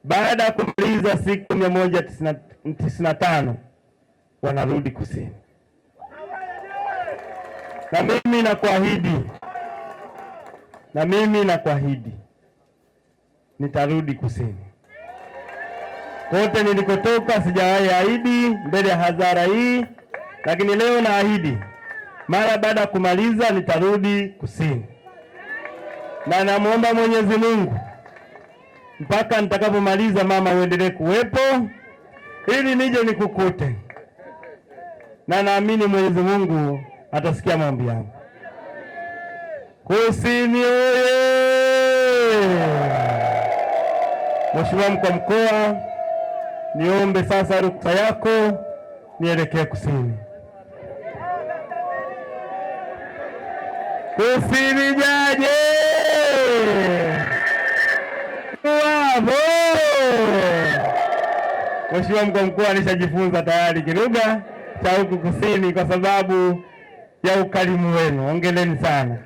baada ya kumaliza siku 195 wanarudi kusini, na mimi nakuahidi nitarudi kusini. Kote nilikotoka sijawahi ahidi mbele ya hadhara hii, lakini leo naahidi mara baada ya kumaliza nitarudi kusini, na namuomba Mwenyezi Mungu mpaka nitakapomaliza mama uendelee kuwepo ili nije nikukute, na naamini Mwenyezi Mungu atasikia maombi yangu. Kusini oye! Mheshimiwa Mkuu wa Mkoa, niombe sasa ruksa yako nielekee kusini. Kusini jaje! Bravo! Mheshimiwa Mkuu wa Mkoa alishajifunza tayari kilugha cha huku kusini kwa sababu ya ukarimu wenu. Hongereni sana.